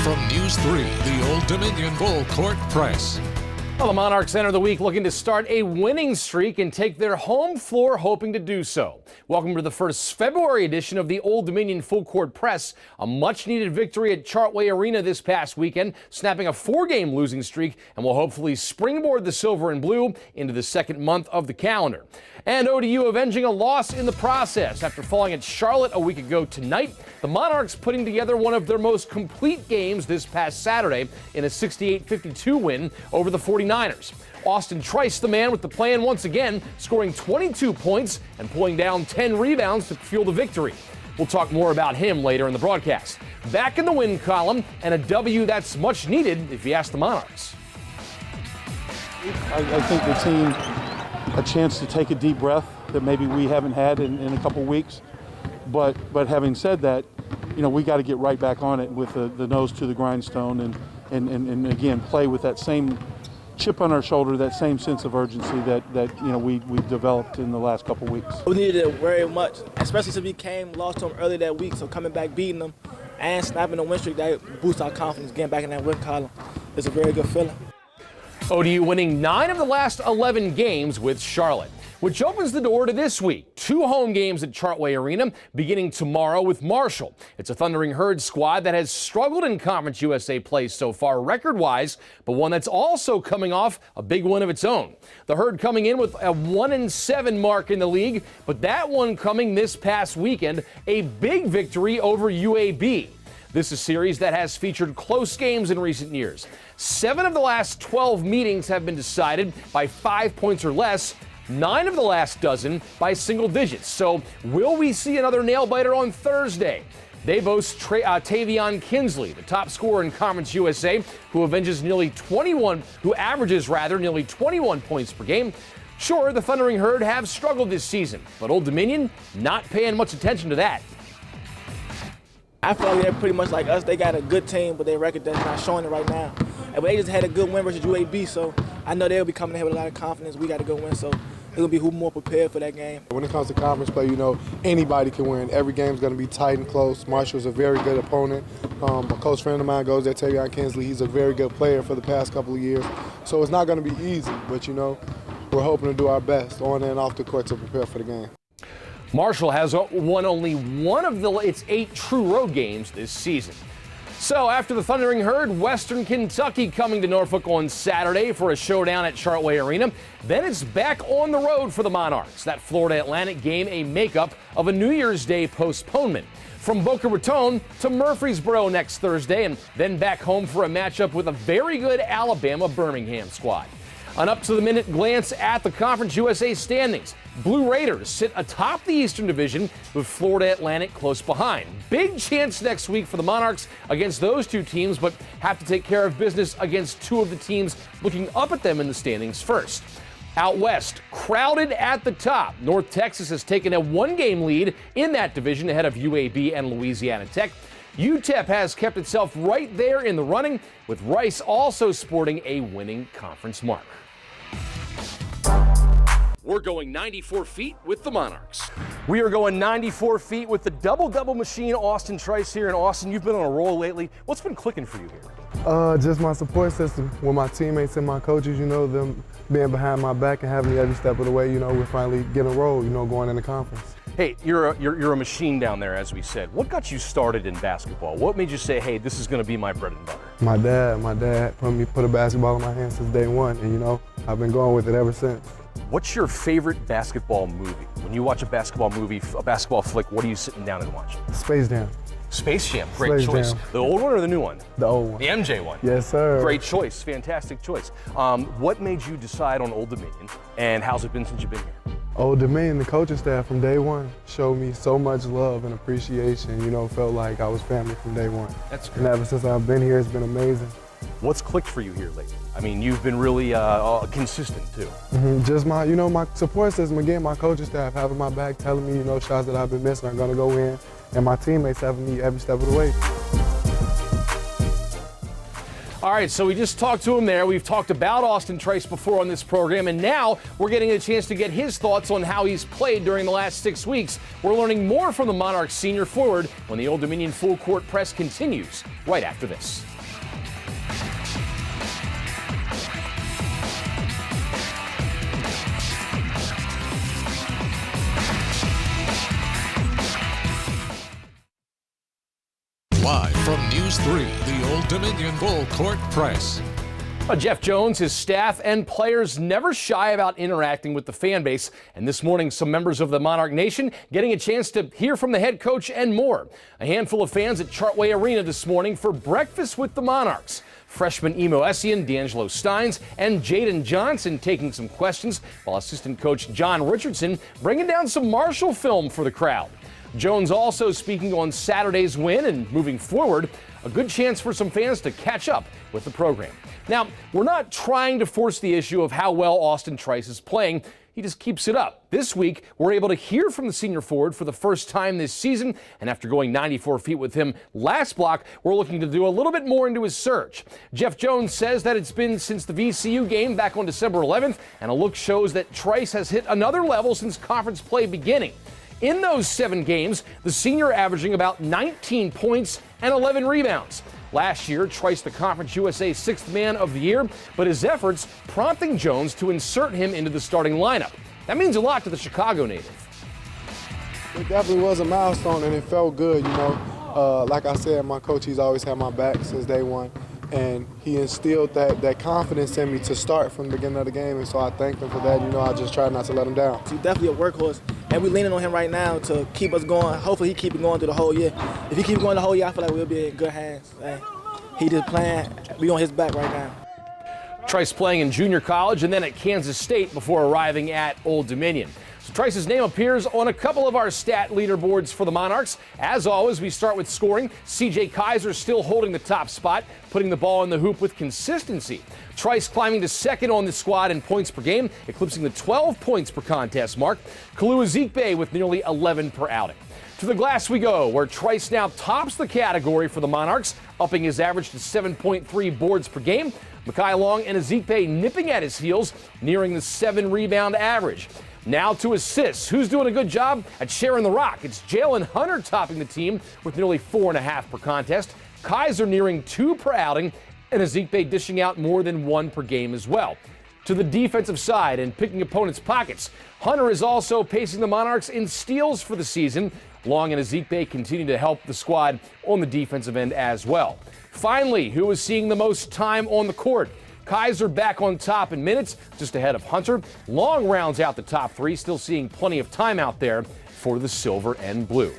from News 3, the Old Dominion Full Court Press. Well, the Monarchs enter the week looking to start a winning streak and take their home floor hoping to do so. Welcome to the first February edition of the Old Dominion Full Court Press. A much-needed victory at Chartway Arena this past weekend, snapping a 4-game losing streak, and will hopefully springboard the Silver and Blue into the second month of the calendar. And ODU avenging a loss in the process. After falling at Charlotte a week ago tonight, the Monarchs putting together one of their most complete games this past Saturday in a 68-52 win over the 49ers. Austin Trice, the man with the plan once again, scoring 22 points and pulling down 10 rebounds to fuel the victory. We'll talk more about him later in the broadcast. Back in the win column, and a W that's much needed if you ask the Monarchs. I think the team a chance to take a deep breath that maybe we haven't had in a couple weeks. But having said that, you know, we got to get right back on it with the nose to the grindstone and again play with that same chip on our shoulder, that same sense of urgency that you know we've developed in the last couple weeks. We needed it very much, especially since we lost to them early that week. So coming back, beating them, and snapping a win streak, that boosts our confidence. Getting back in that win column is a very good feeling. ODU winning 9 of the last 11 games with Charlotte, which opens the door to this week. 2 home games at Chartway Arena, beginning tomorrow with Marshall. It's a Thundering Herd squad that has struggled in Conference USA play so far record-wise, but one that's also coming off a big win of its own. The Herd coming in with a 1-7 mark in the league, but that one coming this past weekend, a big victory over UAB. This is a series that has featured close games in recent years. 7 of the last 12 meetings have been decided by 5 points or less. 9 of the last dozen by single digits. So will we see another nail-biter on Thursday? They boast Tavion Kinsley, the top scorer in Conference USA, who averages nearly 21 points per game. Sure, the Thundering Herd have struggled this season, but Old Dominion not paying much attention to that. I feel like they're pretty much like us. They got a good team, but their record that's not showing it right now. And they just had a good win versus UAB, so I know they'll be coming in here with a lot of confidence. We got a good win, so they're going to be more prepared for that game. When it comes to conference play, you know, anybody can win. Every game's going to be tight and close. Marshall's a very good opponent. A close friend of mine goes there, Tavion Kinsley. He's a very good player for the past couple of years. So it's not going to be easy, but, you know, we're hoping to do our best on and off the court to prepare for the game. Marshall has won only one of its 8 true road games this season. So after the Thundering Herd, Western Kentucky coming to Norfolk on Saturday for a showdown at Chartway Arena. Then it's back on the road for the Monarchs. That Florida Atlantic game a makeup of a New Year's Day postponement. From Boca Raton to Murfreesboro next Thursday, and then back home for a matchup with a very good Alabama Birmingham squad. An up-to-the-minute glance at the Conference USA standings. Blue Raiders sit atop the Eastern Division with Florida Atlantic close behind. Big chance next week for the Monarchs against those 2 teams, but have to take care of business against 2 of the teams looking up at them in the standings first. Out west, crowded at the top. North Texas has taken a 1-game lead in that division ahead of UAB and Louisiana Tech. UTEP has kept itself right there in the running, with Rice also sporting a winning conference mark. We're going 94 feet with the Monarchs. We are going 94 feet with the double-double machine, Austin Trice here. And Austin, you've been on a roll lately. What's been clicking for you here? Just my support system with my teammates and my coaches, you know, them being behind my back and having me every step of the way. You know, we're finally getting a roll, you know, going in the conference. Hey, you're a machine down there, as we said. What got you started in basketball? What made you say, hey, this is going to be my bread and butter? My dad put a basketball in my hand since day one, and, you know, I've been going with it ever since. What's your favorite basketball movie? When you watch a basketball movie, a basketball flick, what are you sitting down and watching? Space Jam. Space Jam, great choice. Jam. The old one or the new one? The old one. The MJ one? Yes, sir. Great choice, fantastic choice. What made you decide on Old Dominion, and how's it been since you've been here? Old Dominion, the coaching staff from day one showed me so much love and appreciation, you know, felt like I was family from day one. That's great. And ever since I've been here, it's been amazing. What's clicked for you here lately? I mean, you've been really consistent too. Just my support system, again, my coaching staff having my back, telling me, you know, shots that I've been missing are gonna go in, and my teammates having me every step of the way. All right, so we just talked to him there. We've talked about Austin Trice before on this program, and now we're getting a chance to get his thoughts on how he's played during the last 6 weeks. We're learning more from the Monarchs senior forward when the Old Dominion Full Court Press continues right after this. News 3, the Old Dominion Bull Court Press. Jeff Jones, his staff, and players never shy about interacting with the fan base. And this morning, some members of the Monarch Nation getting a chance to hear from the head coach and more. A handful of fans at Chartway Arena this morning for breakfast with the Monarchs. Freshman Emo Essien, D'Angelo Steins, and Jaden Johnson taking some questions, while assistant coach John Richardson bringing down some Marshall film for the crowd. Jones also speaking on Saturday's win and moving forward, a good chance for some fans to catch up with the program. Now, we're not trying to force the issue of how well Austin Trice is playing. He just keeps it up. This week, we're able to hear from the senior forward for the first time this season, and after going 94 feet with him last block, we're looking to do a little bit more into his surge. Jeff Jones says that it's been since the VCU game back on December 11th, and a look shows that Trice has hit another level since conference play beginning. In those 7 games, the senior averaging about 19 points and 11 rebounds. Last year, Trice the Conference USA 6th Man of the Year, but his efforts prompting Jones to insert him into the starting lineup. That means a lot to the Chicago native. It definitely was a milestone, and it felt good, you know. Like I said, my coach, he's always had my back since day one, and he instilled that confidence in me to start from the beginning of the game, and so I thank him for that. You know, I just try not to let him down. He's definitely a workhorse, and we're leaning on him right now to keep us going. Hopefully he keep it going through the whole year. If he keep going the whole year, I feel like we'll be in good hands. He just playing, we on his back right now. Trice playing in junior college and then at Kansas State before arriving at Old Dominion. So Trice's name appears on a couple of our stat leaderboards for the Monarchs. As always, we start with scoring. CJ Kaiser still holding the top spot, putting the ball in the hoop with consistency. Trice climbing to second on the squad in points per game, eclipsing the 12 points per contest mark. Kalu Ezikpe with nearly 11 per outing. To the glass we go, where Trice now tops the category for the Monarchs, upping his average to 7.3 boards per game. Mekhi Long and Ezikpe nipping at his heels, nearing the 7 rebound average. Now to assists. Who's doing a good job at sharing the rock? It's Jalen Hunter topping the team with nearly 4.5 per contest. Kaiser nearing 2 per outing, and Ezikpe dishing out more than 1 per game as well. To the defensive side and picking opponents' pockets, Hunter is also pacing the Monarchs in steals for the season. Long and Ezikpe continue to help the squad on the defensive end as well. Finally, who is seeing the most time on the court? Kaiser back on top in minutes, just ahead of Hunter. Long rounds out the top 3, still seeing plenty of time out there for the silver and blue.